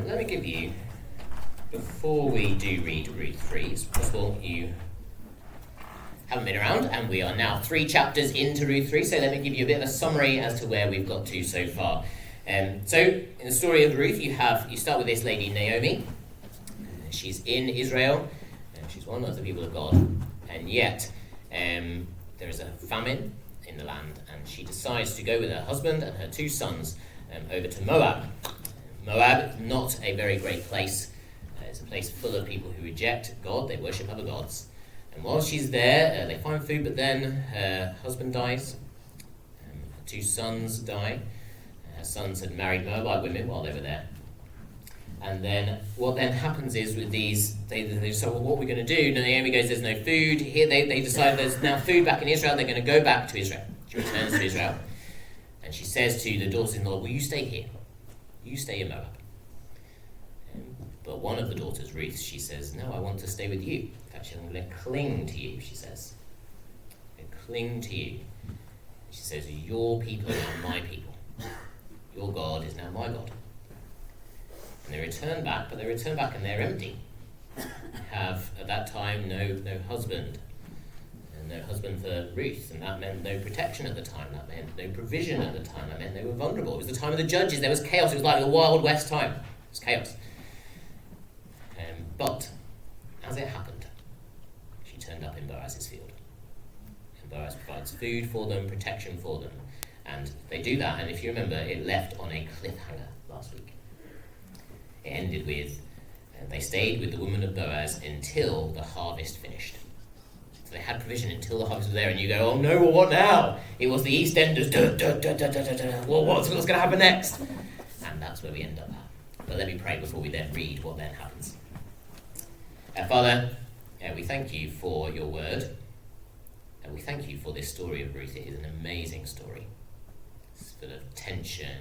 Let me give you, before we do read Ruth 3, it's possible you haven't been around, and we are now 3 chapters into Ruth 3, so let me give you a bit of a summary as to where we've got to so far. So, in the story of Ruth, you start with this lady, Naomi. She's in Israel, and she's one of the people of God, and yet there is a famine in the land, and she decides to go with her husband and her 2 sons over to Moab. Moab, not a very great place. It's a place full of people who reject God, they worship other gods. And while she's there, they find food, but then her husband dies, her 2 sons die. Her sons had married Moabite women while they were there. And then what then happens is with these, they decide, well, what are we going to do? Naomi goes, there's no food. Here they decide there's now food back in Israel. They're going to go back to Israel. She returns to Israel. And she says to the daughters-in-law, will you stay here? You stay in Moab. But one of the daughters, Ruth, she says, no, I want to stay with you. In fact, I'm going to cling to you, she says. I'm going to cling to you. She says, your people are now my people. Your God is now my God. And they return back, but they return back and they're empty. They have, at that time, no husband. And no husband for Ruth. And that meant no protection at the time. That meant no provision at the time. That meant they were vulnerable. It was the time of the judges. There was chaos. It was like the Wild West time. It was chaos. But, as it happened, she turned up in Boaz's field. And Boaz provides food for them, protection for them. And they do that, and if you remember, it left on a cliffhanger last week. It ended with, they stayed with the woman of Boaz until the harvest finished. So they had provision until the harvest was there, and you go, oh no, well, what now? It was the EastEnders, well, what's going to happen next? And that's where we end up at. But let me pray before we then read what then happens. Father, we thank you for your word, and we thank you for this story of Ruth. It is an amazing story. It's full of tension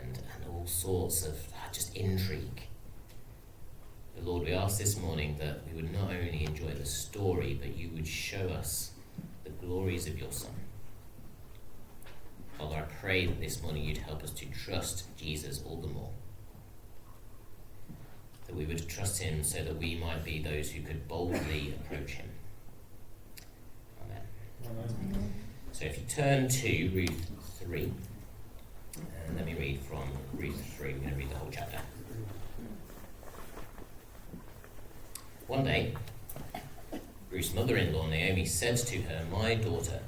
and all sorts of just intrigue. But Lord, we ask this morning that we would not only enjoy the story, but you would show us the glories of your Son. Father, I pray that this morning you'd help us to trust Jesus all the more. That we would trust him so that we might be those who could boldly approach him. Amen. Amen. So if you turn to Ruth 3, and let me read from Ruth 3, we're going to read the whole chapter. One day, Ruth's mother-in-law Naomi said to her, my daughter,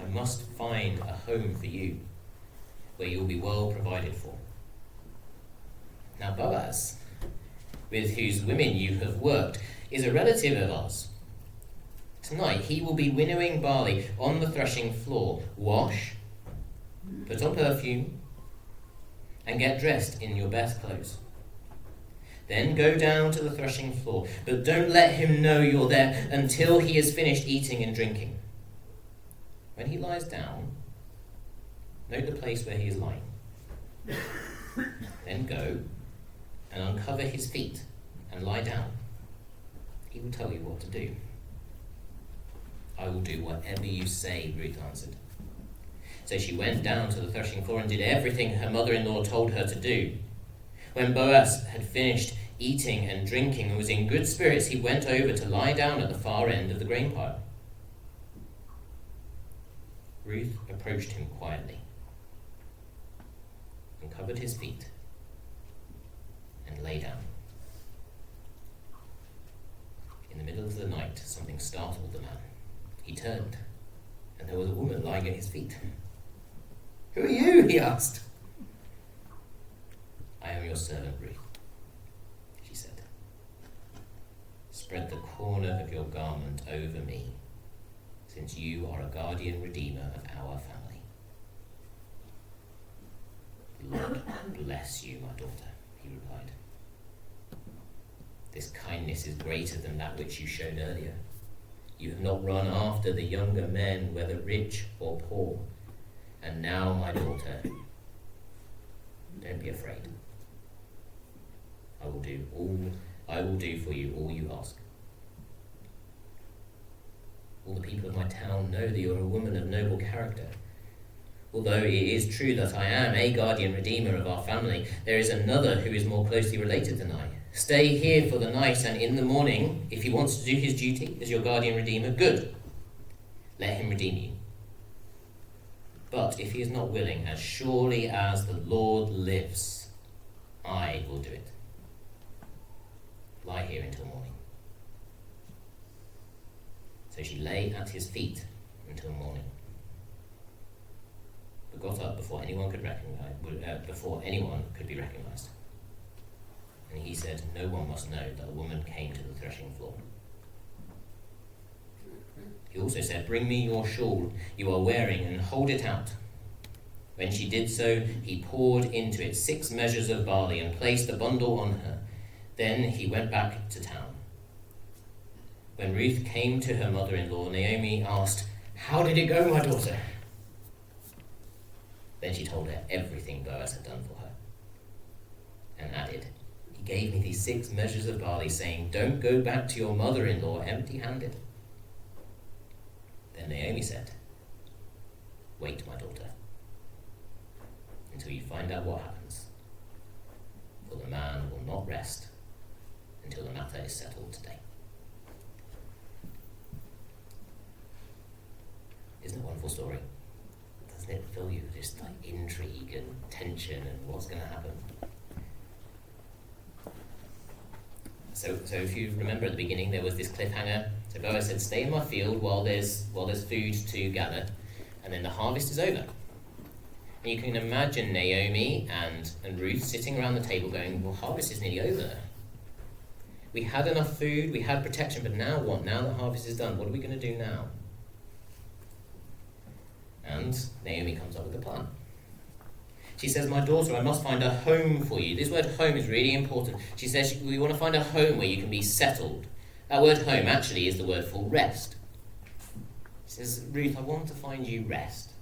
I must find a home for you, where you'll be well provided for. Now Boaz, with whose women you have worked, is a relative of ours. Tonight he will be winnowing barley on the threshing floor. Wash, put on perfume, and get dressed in your best clothes. Then go down to the threshing floor, but don't let him know you're there until he has finished eating and drinking. When he lies down, note the place where he is lying. Then go and uncover his feet and lie down. He will tell you what to do. I will do whatever you say, Ruth answered. So she went down to the threshing floor and did everything her mother-in-law told her to do. When Boaz had finished eating and drinking and was in good spirits, he went over to lie down at the far end of the grain pile. Ruth approached him quietly and covered his feet and lay down. In the middle of the night, something startled the man. He turned, and there was a woman lying at his feet. Who are you? He asked. I am your servant, Ruth, she said. Spread the corner of your garment over me, since you are a guardian redeemer of our family. The Lord bless you, my daughter, he replied. This kindness is greater than that which you showed earlier. You have not run after the younger men, whether rich or poor. And now, my daughter, don't be afraid. I will do for you all you ask. All the people of my town know that you are a woman of noble character. Although it is true that I am a guardian redeemer of our family, there is another who is more closely related than I. Stay here for the night, and in the morning, if he wants to do his duty as your guardian redeemer, good. Let him redeem you. But if he is not willing, as surely as the Lord lives, I will do it. Lie here until morning. So she lay at his feet until morning, but got up before anyone could be recognized. And he said, no one must know that a woman came to the threshing floor. He also said, bring me your shawl you are wearing and hold it out. When she did so, he poured into it 6 measures of barley and placed the bundle on her. Then he went back to town. When Ruth came to her mother-in-law, Naomi asked, how did it go, my daughter? Then she told her everything Boaz had done for her, and added, he gave me these 6 measures of barley, saying, don't go back to your mother-in-law empty-handed. Then Naomi said, wait, my daughter, until you find out what happens, for the man will not rest until the matter is settled today. Isn't it a wonderful story? Doesn't it fill you with just like intrigue and tension and what's going to happen? So if you remember at the beginning, there was this cliffhanger. So Boaz said, stay in my field while there's food to gather, and then the harvest is over. And you can imagine Naomi and Ruth sitting around the table going, well, harvest is nearly over. We had enough food, we had protection, but now what? Now the harvest is done. What are we going to do now? And Naomi comes up with a plan. She says, my daughter, I must find a home for you. This word home is really important. She says, we want to find a home where you can be settled. That word home actually is the word for rest. She says, Ruth, I want to find you rest.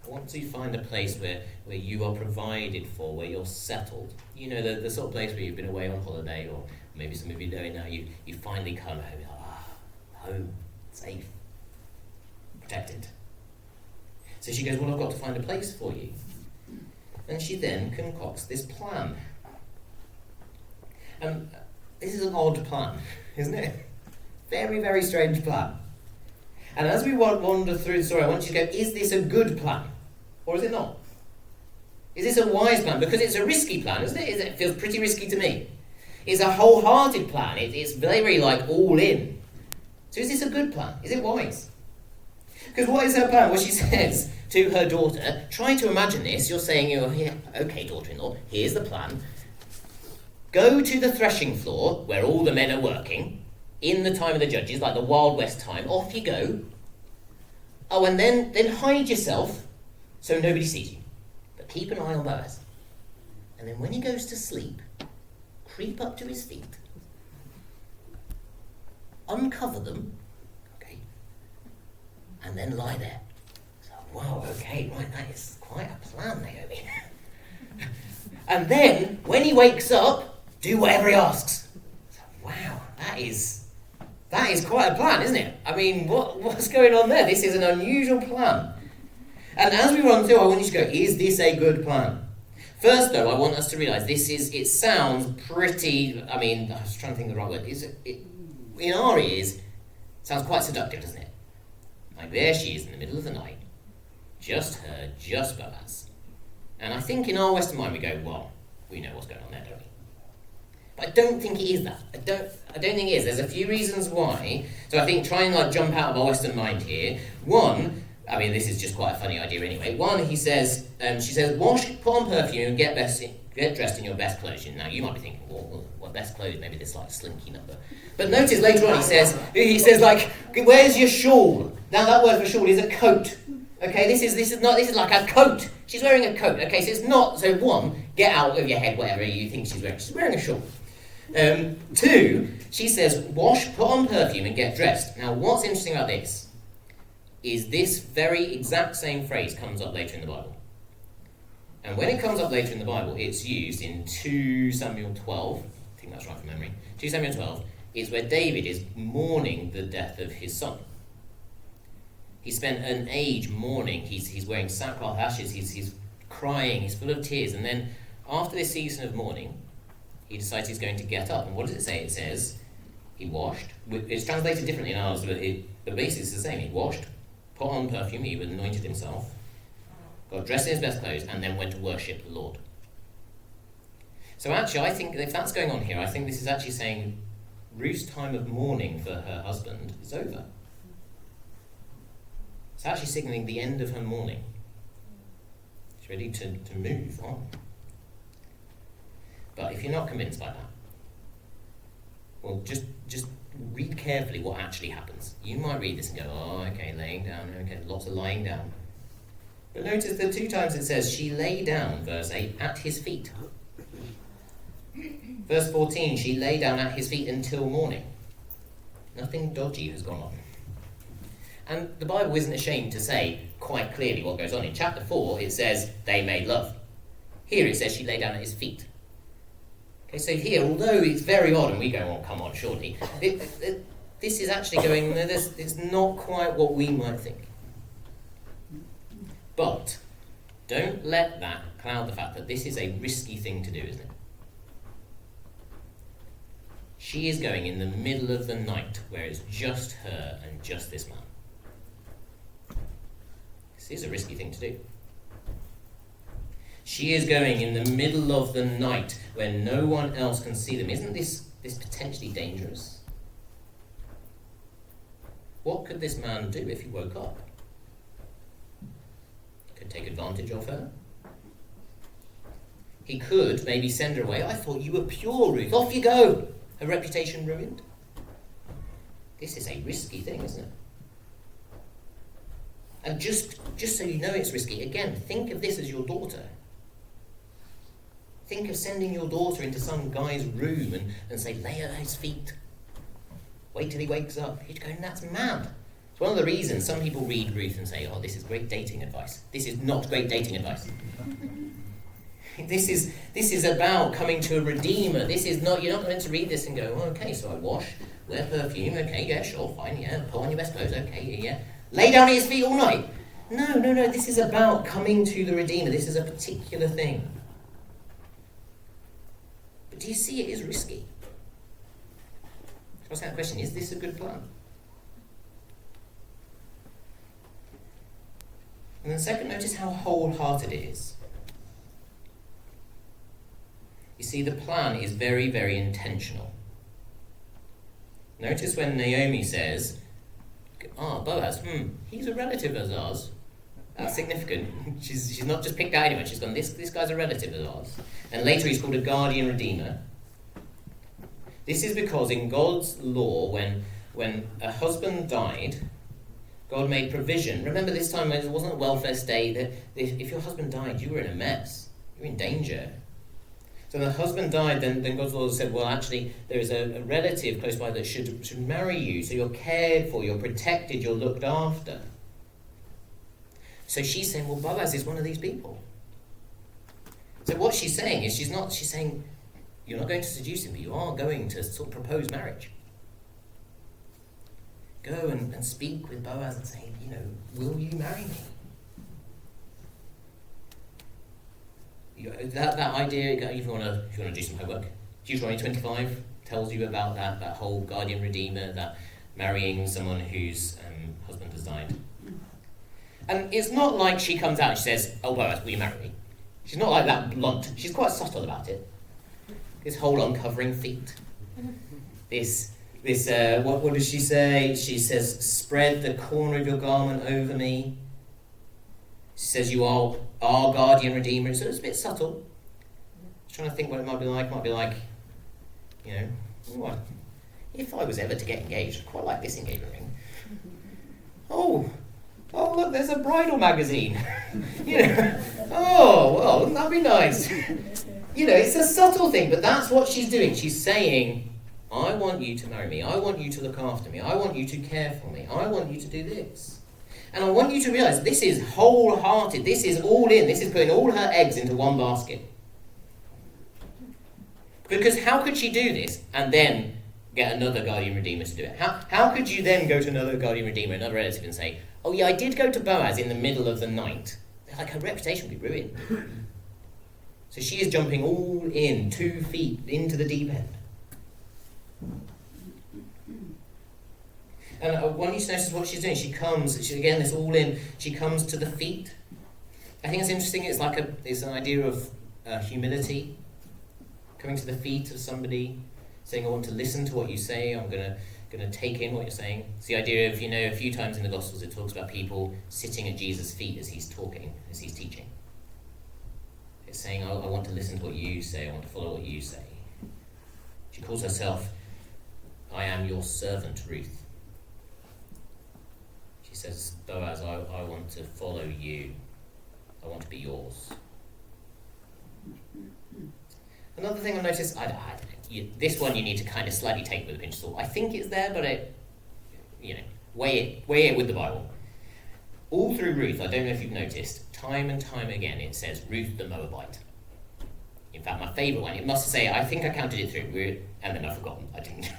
I want to find a place where you are provided for, where you're settled. You know, the sort of place where you've been away on holiday, or maybe some of you know it now, you finally come home, you're like, home, safe, protected. So she goes, well, I've got to find a place for you. And she then concocts this plan. This is an odd plan, isn't it? Very, very strange plan. And as we wander through the story, I want you to go, is this a good plan? Or is it not? Is this a wise plan? Because it's a risky plan, isn't it? It feels pretty risky to me. It's a wholehearted plan. It's very, like, all in. So is this a good plan? Is it wise? Because what is her plan? Well, she says to her daughter, try to imagine this. You're saying, okay, daughter-in-law, here's the plan. Go to the threshing floor where all the men are working, in the time of the judges, like the Wild West time. Off you go. Oh, and then hide yourself so nobody sees you. But keep an eye on Boaz. And then when he goes to sleep, creep up to his feet, uncover them, and then lie there. So, wow, okay, right, that is quite a plan, Naomi. And then, when he wakes up, do whatever he asks. So, wow, that is quite a plan, isn't it? I mean, what's going on there? This is an unusual plan. And as we run through, I want you to go, is this a good plan? First, though, I want us to realise it sounds pretty, I was trying to think of the right word. In our ears, it sounds quite seductive, doesn't it? Like there she is in the middle of the night, just her, just Boaz. And I think in our Western mind we go, well, we know what's going on there, don't we? But I don't think it is that. I don't think it is. There's a few reasons why. So I think try and jump out of our Western mind here. One, this is just quite a funny idea anyway. One, she says, wash, put on perfume, and get dressed in your best clothes. Now you might be thinking, well, best clothes, maybe this slinky number. But notice later on he says where's your shawl? Now that word for shawl is a coat. Okay, this is like a coat. She's wearing a coat. Okay, so it's not. So one, get out of your head whatever you think she's wearing. She's wearing a shawl. Two, she says wash, put on perfume, and get dressed. Now what's interesting about this is this very exact same phrase comes up later in the Bible. And when it comes up later in the Bible, it's used in 2 Samuel 12. I think that's right from memory. 2 Samuel 12 is where David is mourning the death of his son. He spent an age mourning. He's wearing sackcloth ashes. He's crying. He's full of tears. And then after this season of mourning, he decides he's going to get up. And what does it say? It says he washed. It's translated differently in ours, but the basis is the same. He washed, put on perfume, he anointed himself, got dressed in his best clothes, and then went to worship the Lord. So actually, I think if that's going on here, I think this is actually saying Ruth's time of mourning for her husband is over. It's actually signalling the end of her mourning. She's ready to move on. But if you're not convinced by that, well, just read carefully what actually happens. You might read this and go, oh, okay, laying down, okay, lots of lying down. But notice the 2 times it says, she lay down, verse 8, at his feet. Verse 14, she lay down at his feet until morning. Nothing dodgy has gone on. And the Bible isn't ashamed to say quite clearly what goes on. In chapter 4, it says they made love. Here it says she lay down at his feet. Okay, so here, although it's very odd, and we go, oh, come on, surely, this is actually going, it's not quite what we might think. But don't let that cloud the fact that this is a risky thing to do, isn't it? She is going in the middle of the night where it's just her and just this man. This is a risky thing to do. She is going in the middle of the night where no one else can see them. Isn't this potentially dangerous? What could this man do if he woke up? He could take advantage of her. He could maybe send her away. I thought you were pure, Ruth. Off you go. Her reputation ruined. This is a risky thing, isn't it? And just so you know it's risky, again, think of this as your daughter. Think of sending your daughter into some guy's room and say, lay at his feet. Wait till he wakes up. You'd go, that's mad. It's one of the reasons some people read Ruth and say, oh, this is great dating advice. This is not great dating advice. This is about coming to a redeemer. This is not, you're not going to read this and go, oh, okay, so I wash, wear perfume, okay, yeah, sure, fine, yeah, put on your best clothes, okay, yeah. Lay down at his feet all night. No, this is about coming to the redeemer. This is a particular thing. But do you see it is risky? So I ask that question, is this a good plan? And then second, notice how wholehearted it is. You see, the plan is very, very intentional. Notice when Naomi says, Boaz, he's a relative of ours. That's significant. She's not just picked out anyone. She's gone, this guy's a relative of ours. And later he's called a guardian redeemer. This is because in God's law, when a husband died, God made provision. Remember this time when it wasn't a welfare state, that if your husband died, you were in a mess. You were in danger. So when the husband died, then God's law said, well, actually, there is a relative close by that should marry you, so you're cared for, you're protected, you're looked after. So she's saying, well, Boaz is one of these people. So what she's saying is, she's saying, you're not going to seduce him, but you are going to sort of propose marriage. Go and speak with Boaz and say, will you marry me? That idea, if you want to do some homework, Deuteronomy 25 tells you about that whole guardian redeemer, that marrying someone whose husband has died. And it's not like she comes out and she says, oh, Boaz, will you marry me? She's not like that blunt. She's quite subtle about it. This whole uncovering feet. This what does she say? She says, spread the corner of your garment over me. She says, you are our guardian redeemer. So it's a bit subtle. I'm trying to think what it might be like. It might be like, what? If I was ever to get engaged, I'd quite like this engagement ring. Oh, look, there's a bridal magazine. Oh, well, wouldn't that be nice? It's a subtle thing, but that's what she's doing. She's saying, I want you to marry me. I want you to look after me. I want you to care for me. I want you to do this. And I want you to realise this is wholehearted. This is all in. This is putting all her eggs into one basket. Because how could she do this and then get another guardian redeemer to do it? How could you then go to another guardian redeemer, another relative, and say, oh yeah, I did go to Boaz in the middle of the night, like her reputation would be ruined. So she is jumping all in, 2 feet into the deep end. And I want you to notice what she's doing. Again, it's all in. She comes to the feet. I think it's interesting. It's an idea of humility. Coming to the feet of somebody, saying, I want to listen to what you say. I'm going to take in what you're saying. It's the idea of, a few times in the Gospels it talks about people sitting at Jesus' feet as he's talking, as he's teaching. It's saying, I want to listen to what you say. I want to follow what you say. She calls herself, I am your servant, Ruth. She says, Boaz, I want to follow you. I want to be yours. Another thing I've noticed, this one you need to kind of slightly take with a pinch of salt. I think it's there, but weigh it with the Bible. All through Ruth, I don't know if you've noticed, time and time again it says Ruth the Moabite. In fact, my favourite one, it must say, I think I counted it through, and then I've forgotten. I didn't.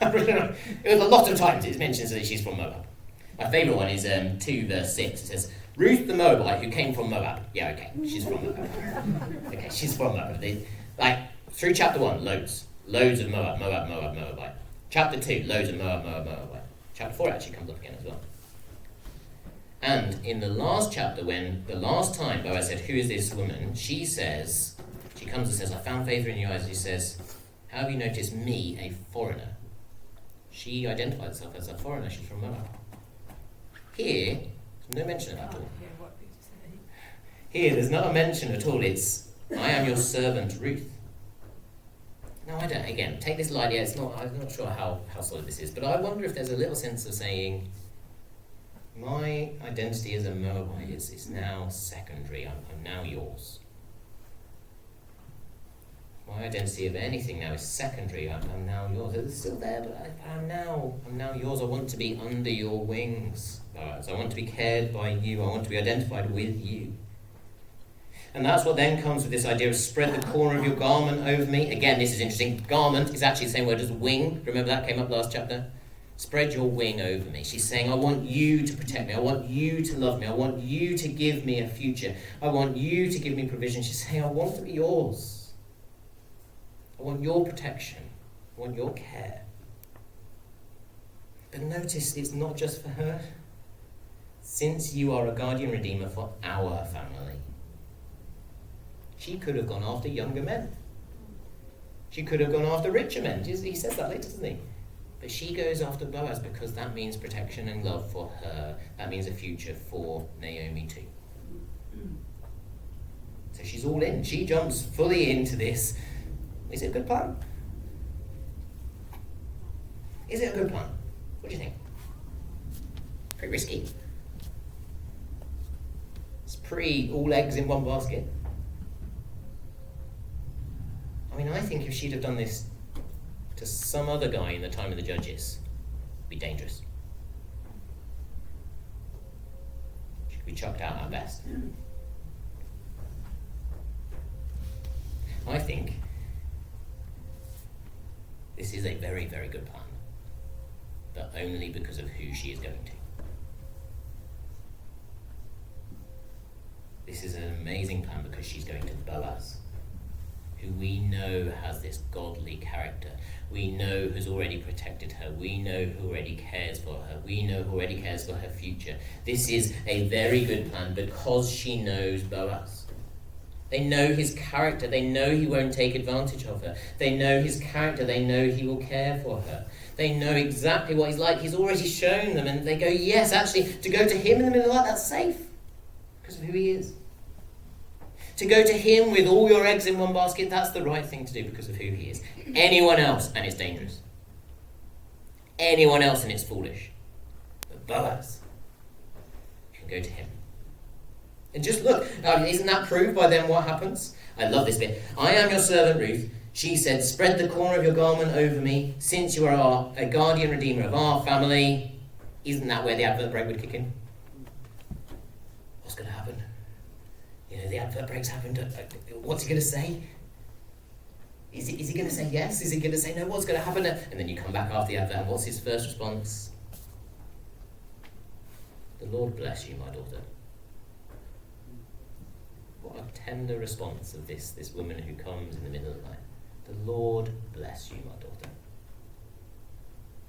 It was a lot of times it mentions that she's from Moab. My favourite one is 2 verse 6. It says, Ruth the Moabite who came from Moab. Yeah, okay, she's from Moab. Okay, she's from Moab. Through chapter 1, loads of Moabite. Chapter 2, loads of Moabite. Chapter 4 actually comes up again as well. And in the last chapter, when the last time Boaz said, who is this woman? She comes and says, I found favour in your eyes. She says, how have you noticed me, a foreigner? She identified herself as a foreigner. She's from Moab. Here, there's no mention of that at all. Here, there's not a mention at all. It's, I am your servant, Ruth. Now, I don't, again, take this lightly. I'm not sure how solid this is, but I wonder if there's a little sense of saying, my identity as a Moabite is now secondary. I'm now yours. My identity of anything now is secondary. I'm now yours. It's still there, but I'm now yours. I want to be under your wings. So I want to be cared by you. I want to be identified with you. And that's what then comes with this idea of spread the corner of your garment over me. Again, this is interesting. Garment is actually the same word as wing. Remember that came up last chapter? Spread your wing over me. She's saying, I want you to protect me. I want you to love me. I want you to give me a future. I want you to give me provision. She's saying, I want to be yours. I want your protection. I want your care. But notice, it's not just for her. Since you are a guardian redeemer for our family. She could have gone after younger men. She could have gone after richer men. He says that later, doesn't he? But she goes after Boaz because that means protection and love for her. That means a future for Naomi too. So she's all in. She jumps fully into this. Is it a good plan? Is it a good plan? What do you think? Pretty risky. It's pretty all eggs in one basket. I mean, I think if she'd have done this to some other guy in the time of the judges, it'd be dangerous. She could be chucked out at best. I think this is a very, very good plan, but only because of who she is going to. This is an amazing plan because she's going to Boaz, who we know has this godly character. We know who's already protected her. We know who already cares for her. We know who already cares for her future. This is a very good plan because she knows Boaz. They know his character. They know he won't take advantage of her. They know his character. They know he will care for her. They know exactly what he's like. He's already shown them, and they go, yes, actually, to go to him in the middle of the night, that's safe because of who he is. To go to him with all your eggs in one basket, that's the right thing to do because of who he is. Anyone else, and it's dangerous. Anyone else, and it's foolish. But Boaz, you can go to him. And just look, isn't that proved by then what happens? I love this bit. I am your servant Ruth. She said, spread the corner of your garment over me, since you are a guardian redeemer of our family. Isn't that where the advert break would kick in? What's going to happen? The advert breaks happened. What's he going to say? Is he going to say yes? Is he going to say no? What's going to happen? And then you come back after the advert, and what's his first response? The Lord bless you, my daughter. What a tender response of this woman who comes in the middle of the night. The Lord bless you, my daughter.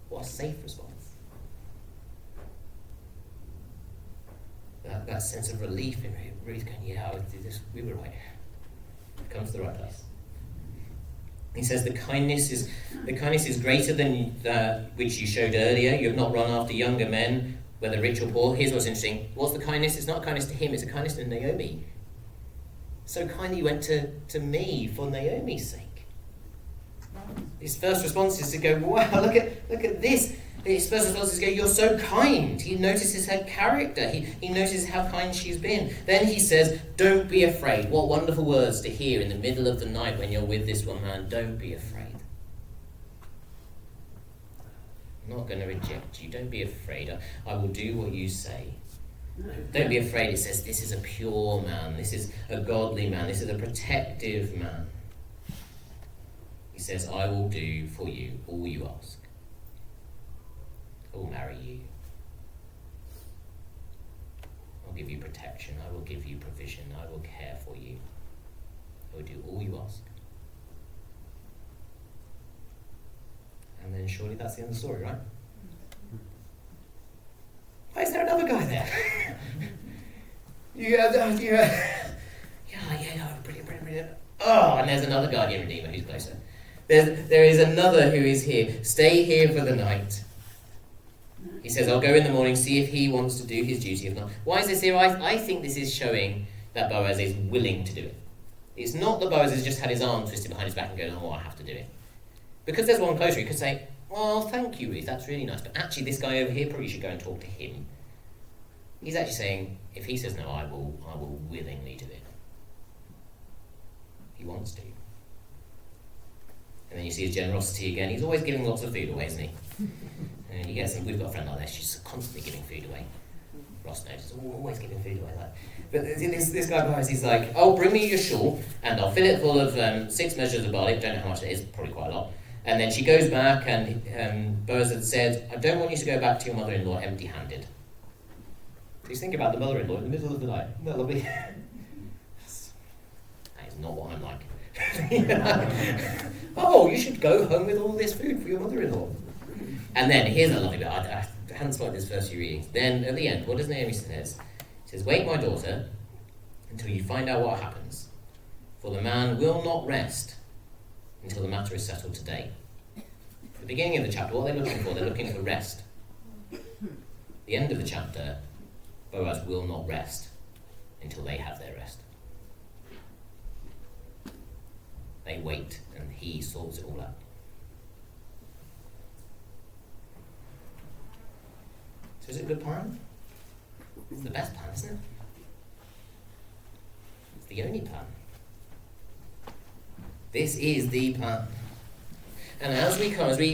What a safe response. That sense of relief in Ruth going, yeah, we were right. We've come to the right place. He says the kindness is greater than that which you showed earlier. You have not run after younger men, whether rich or poor. Here's what's interesting. What's the kindness? It's not a kindness to him, it's a kindness to Naomi. So kindly you went to me for Naomi's sake. His first response is to go, wow, look at this. His first response is to go, you're so kind. He notices her character. He notices how kind she's been. Then he says, don't be afraid. What wonderful words to hear in the middle of the night when you're with this one man. Don't be afraid. I'm not going to reject you. Don't be afraid. I will do what you say. Don't be afraid. It says this is a pure man. This is a godly man. This is a protective man. He says, I will do for you all you ask. I will marry you. I'll give you protection. I will give you provision. I will care for you. I will do all you ask. And then surely that's the end of the story, right? Why is there another guy there? Brilliant. Oh, and there's another guardian redeemer who's closer. There is another who is here. Stay here for the night. He says, I'll go in the morning, see if he wants to do his duty. If not, why is this here? I think this is showing that Boaz is willing to do it. It's not that Boaz has just had his arm twisted behind his back and going, oh, I have to do it. Because there's one closer, he could say, well, thank you, Ruth, that's really nice. But actually, this guy over here probably should go and talk to him. He's actually saying, if he says no, I will willingly do it. He wants to. And then you see his generosity again. He's always giving lots of food away, isn't he? And you get some, we've got a friend like this, she's constantly giving food away. Ross knows, she's always giving food away. But this guy Boaz, he's like, oh, bring me your shawl, and I'll fill it full of 6 measures of barley. Don't know how much it is, probably quite a lot. And then she goes back, and Boaz had said, I don't want you to go back to your mother-in-law empty-handed. Please think about the mother-in-law in the middle of the night. Isn't that lovely? That is not what I'm like. Oh, you should go home with all this food for your mother-in-law. And then, here's a lovely bit. I hadn't spotted this first few readings. Then, at the end, what does Naomi says? She says, wait, my daughter, until you find out what happens. For the man will not rest until the matter is settled today. At the beginning of the chapter, what they're looking for? They're looking for rest. The end of the chapter, Boaz will not rest until they have their rest. They wait, and he sorts it all out. So is it a good plan? It's the best plan, isn't it? It's the only plan. This is the plan. And as we conclude,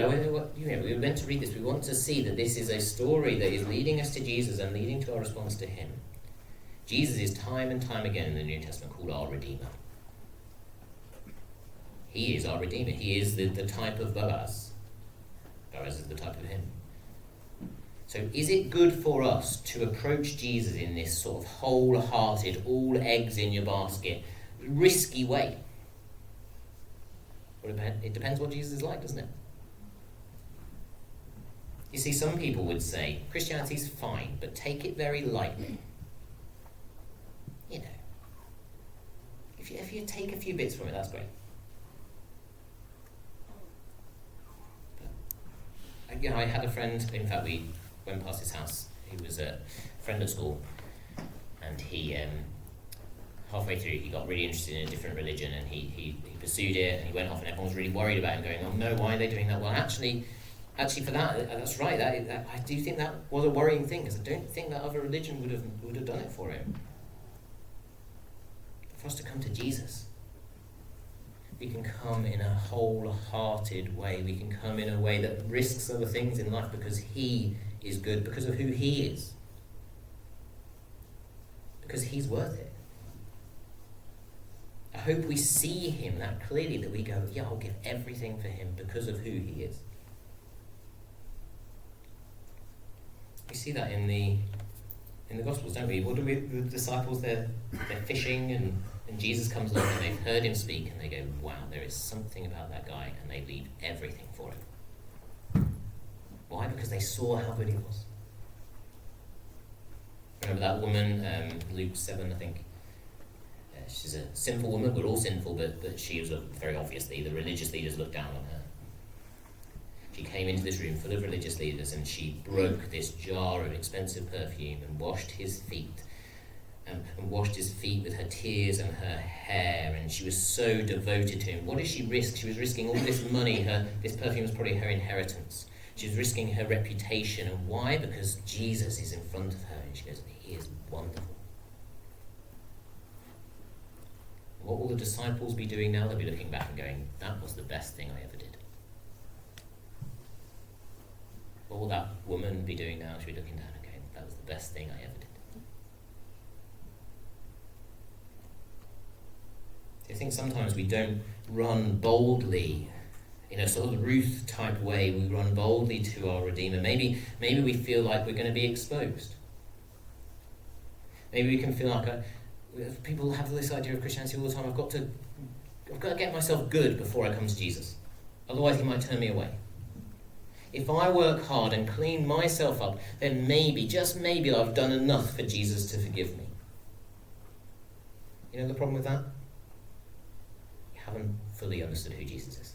we're meant to read this. We want to see that this is a story that is leading us to Jesus and leading to our response to him. Jesus is time and time again in the New Testament called our Redeemer. He is our Redeemer. He is the type of Boaz. Boaz is the type of him. So is it good for us to approach Jesus in this sort of wholehearted, all eggs in your basket, risky way? Well, it depends what Jesus is like, doesn't it? You see, some people would say, Christianity's fine, but take it very lightly. You know, if you take a few bits from it, that's great. But, I had a friend, in fact, we went past his house. He was a friend at school, and he halfway through he got really interested in a different religion, and he pursued it, and he went off, and everyone was really worried about him, going, oh no, why are they doing that? Well, actually for that, that's right, that I do think that was a worrying thing, because I don't think that other religion would have done it for him. For us to come to Jesus, we can come in a wholehearted way. We can come in a way that risks other things in life because he is good, because of who he is. Because he's worth it. I hope we see him that clearly, that we go, yeah, I'll give everything for him because of who he is. We see that in the Gospels, don't we? What do we? The disciples, they're fishing, and Jesus comes along and they've heard him speak, and they go, "Wow, there is something about that guy," and they leave everything for him. Why? Because they saw how good he was. Remember that woman, Luke 7, I think. She's a sinful woman. We're all sinful, but she was very obviously, the religious leaders looked down on her. She came into this room full of religious leaders, and she broke this jar of expensive perfume and washed his feet, and washed his feet with her tears and her hair, and she was so devoted to him. What did she risk? She was risking all this money. This perfume was probably her inheritance. She was risking her reputation. And why? Because Jesus is in front of her, and she goes, "He is wonderful." What will the disciples be doing now? They'll be looking back and going, "That was the best thing I ever did." What will that woman be doing now? She'll be looking down and going, "That was the best thing I ever did." I think sometimes we don't run boldly in a sort of Ruth type way. We run boldly to our Redeemer. Maybe we feel like we're going to be exposed. Maybe we can feel like people have this idea of Christianity all the time. I've got to get myself good before I come to Jesus. Otherwise he might turn me away. If I work hard and clean myself up, then maybe, just maybe, I've done enough for Jesus to forgive me. You know the problem with that? You haven't fully understood who Jesus is.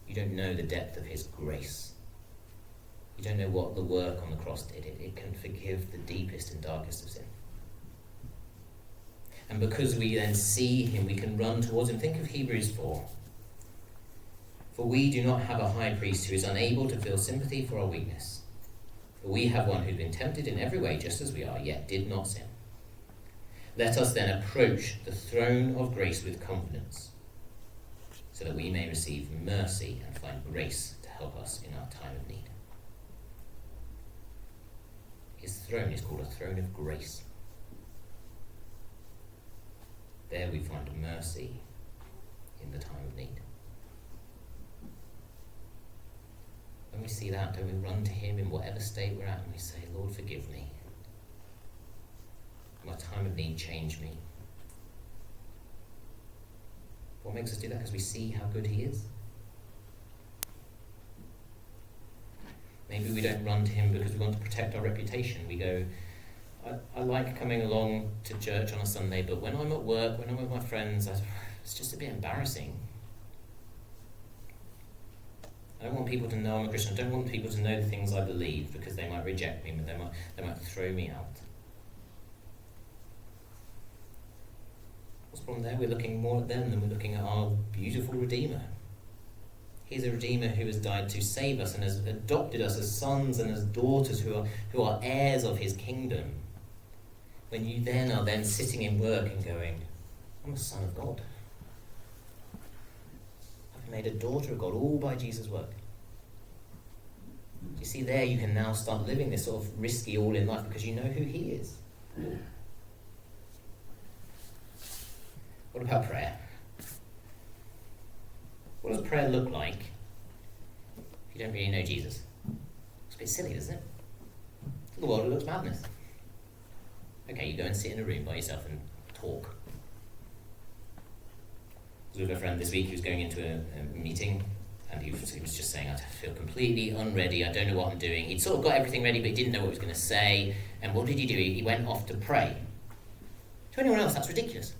You don't know the depth of his grace. You don't know what the work on the cross did. It can forgive the deepest and darkest of sin. And because we then see him, we can run towards him. Think of Hebrews 4. "For we do not have a high priest who is unable to feel sympathy for our weakness. For we have one who's been tempted in every way, just as we are, yet did not sin. Let us then approach the throne of grace with confidence, so that we may receive mercy and find grace to help us in our time of need." His throne is called a throne of grace. There we find mercy in the time of need. When we see that, don't we run to him in whatever state we're at and we say, "Lord, forgive me. My time of need, change me." What makes us do that? Because we see how good he is. Maybe we don't run to him because we want to protect our reputation. We go, I like coming along to church on a Sunday, but when I'm at work, when I'm with my friends, it's just a bit embarrassing. I don't want people to know I'm a Christian. I don't want people to know the things I believe, because they might reject me, but they might throw me out. What's the problem there? We're looking more at them than we're looking at our beautiful Redeemer. He's a Redeemer who has died to save us and has adopted us as sons and as daughters who are heirs of his kingdom. When you then are sitting in work and going, "I'm a son of God. I've been made a daughter of God, all by Jesus' work." You see, there you can now start living this sort of risky all-in life because you know who he is. What about prayer? What does prayer look like if you don't really know Jesus? It's a bit silly, isn't it? To the world it looks madness. Okay, you go and sit in a room by yourself and talk. I was with a friend this week who was going into a meeting, and he was just saying, "I feel completely unready, I don't know what I'm doing." He'd sort of got everything ready, but he didn't know what he was going to say. And what did he do? He went off to pray. To anyone else, that's ridiculous.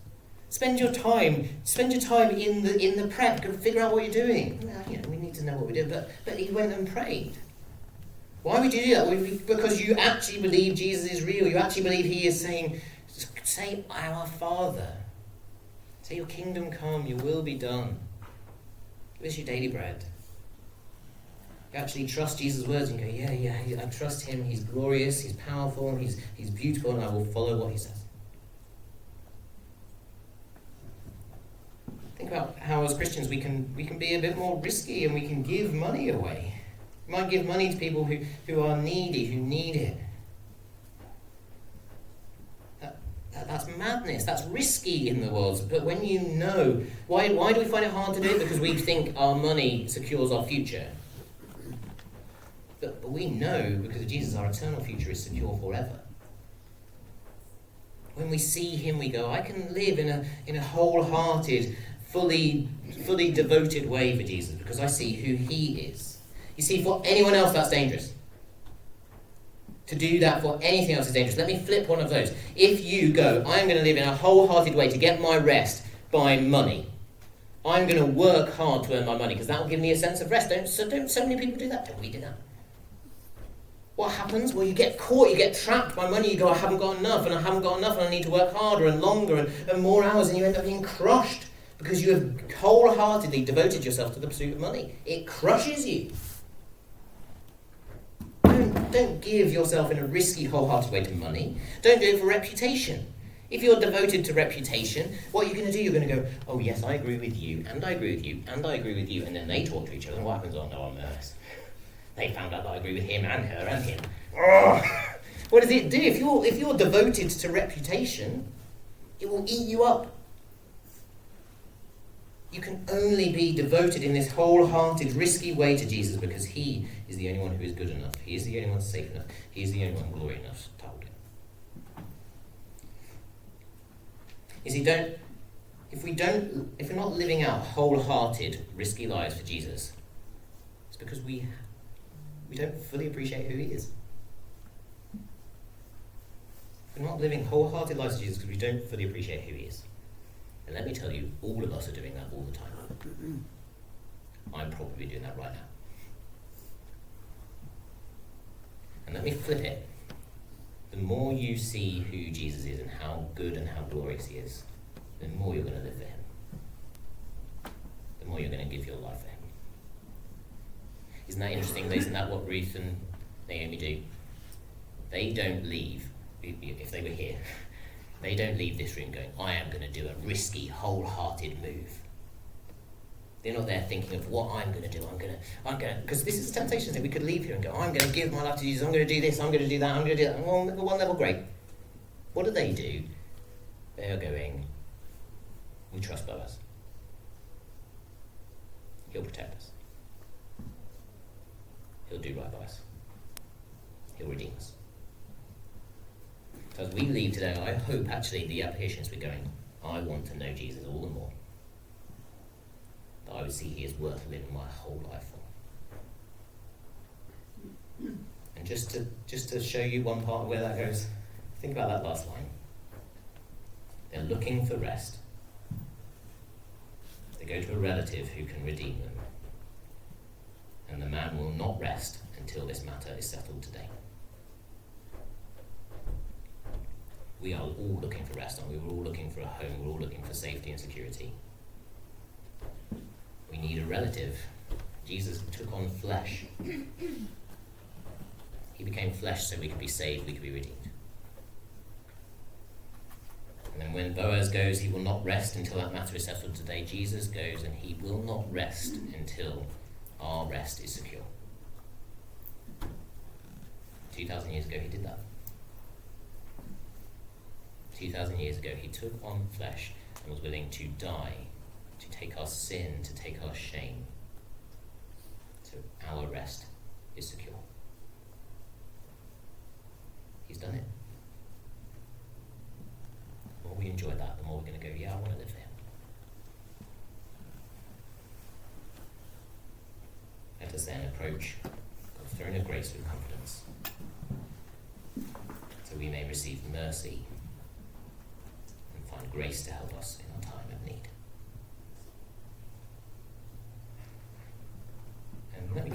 Spend your time in the prep. Go figure out what you're doing. Well, we need to know what we do. But he went and prayed. Why would you do that? Because you actually believe Jesus is real. You actually believe he is saying, "Say, our Father. Say, your kingdom come, your will be done. Give us your daily bread." You actually trust Jesus' words and go, yeah, I trust him. He's glorious, he's powerful, he's beautiful, and I will follow what he says. Think about how as Christians we can be a bit more risky and we can give money away. We might give money to people who are needy, who need it. That's madness. That's risky in the world. But when you know, why do we find it hard to do it? Because we think our money secures our future. But we know, because of Jesus, our eternal future is secure forever. When we see him, we go, I can live in a wholehearted, fully devoted way for Jesus because I see who he is. You see, for anyone else, that's dangerous. To do that for anything else is dangerous. Let me flip one of those. If you go, I'm going to live in a wholehearted way to get my rest by money. I'm going to work hard to earn my money because that will give me a sense of rest. Don't so many people do that? Don't we do that? What happens? Well, you get caught, you get trapped by money. You go, I haven't got enough, and I haven't got enough, and I need to work harder and longer and more hours, and you end up being crushed because you have wholeheartedly devoted yourself to the pursuit of money. It crushes you. Don't give yourself in a risky, wholehearted way to money. Don't do it for reputation. If you're devoted to reputation, what are you going to do? You're going to go, oh yes, I agree with you, and I agree with you, and I agree with you, and then they talk to each other, and what happens? Oh no, I'm nervous. They found out that I agree with him and her and him. Oh. What does it do? If you're devoted to reputation, it will eat you up. You can only be devoted in this wholehearted, risky way to Jesus because he is the only one who is good enough. He is the only one safe enough. He is the only one glory enough to hold it. You see, if we're not living out wholehearted, risky lives for Jesus, it's because we don't fully appreciate who he is. We're not living wholehearted lives for Jesus because we don't fully appreciate who he is. And let me tell you, all of us are doing that all the time. I'm probably doing that right now. And let me flip it. The more you see who Jesus is and how good and how glorious he is, the more you're going to live for him. The more you're going to give your life for him. Isn't that interesting? Isn't that what Ruth and Naomi do? They don't leave, if they were here, they don't leave this room going, I am going to do a risky, wholehearted move. They're not there thinking of what I'm going to do. I'm going to, because this is a temptation that we could leave here and go, I'm going to give my life to Jesus. I'm going to do this. I'm going to do that. I'm going to do that. Well, at one level, great. What do? They are going, we trust Boaz. He'll protect us. He'll do right by us. He'll redeem us. So as we leave today, I hope actually the application is we're going, I want to know Jesus all the more. That I would see he is worth living my whole life for. And just to show you one part of where that goes, think about that last line. They're looking for rest. They go to a relative who can redeem them. And the man will not rest until this matter is settled today. We are all looking for rest, aren't we? We're all looking for a home. We're all looking for safety and security. We need a relative. Jesus took on flesh. He became flesh so we could be saved, we could be redeemed. And then when Boaz goes, he will not rest until that matter is settled today. Jesus goes and he will not rest until our rest is secure. 2,000 years ago he did that. 2,000 years ago he took on flesh and was willing to die, to take our sin, to take our shame. So our rest is secure. He's done it. The more we enjoy that, the more we're going to go, yeah, I want to live for him. Let us then approach God's throne of grace with confidence, so we may receive mercy and find grace to help us in our time of need. And let me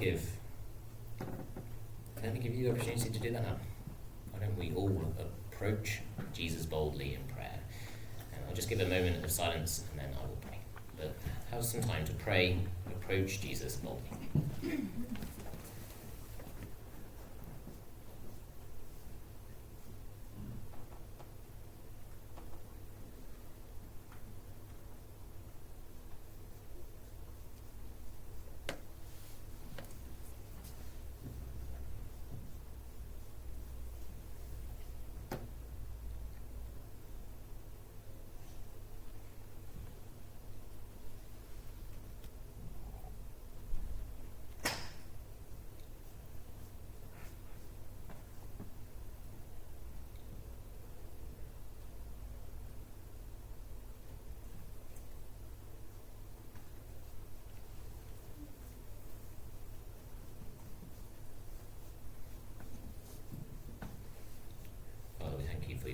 give you the opportunity to do that now. Why don't we all approach Jesus boldly in prayer? And I'll just give a moment of silence and then I will pray. But have some time to pray, approach Jesus boldly.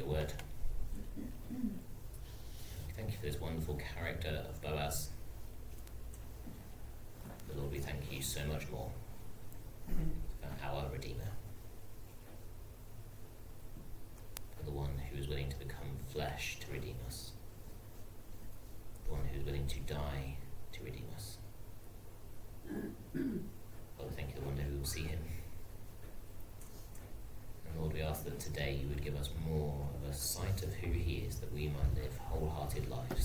your word. Thank you for this wonderful character of Boaz. But Lord, we thank you so much more for our Redeemer. For the one who is willing to become flesh to redeem us. The one who is willing to die to redeem us. Lord, thank you, the one day we will see him. And Lord, we ask that today you would give us more of a sight of who he is, that we might live wholehearted lives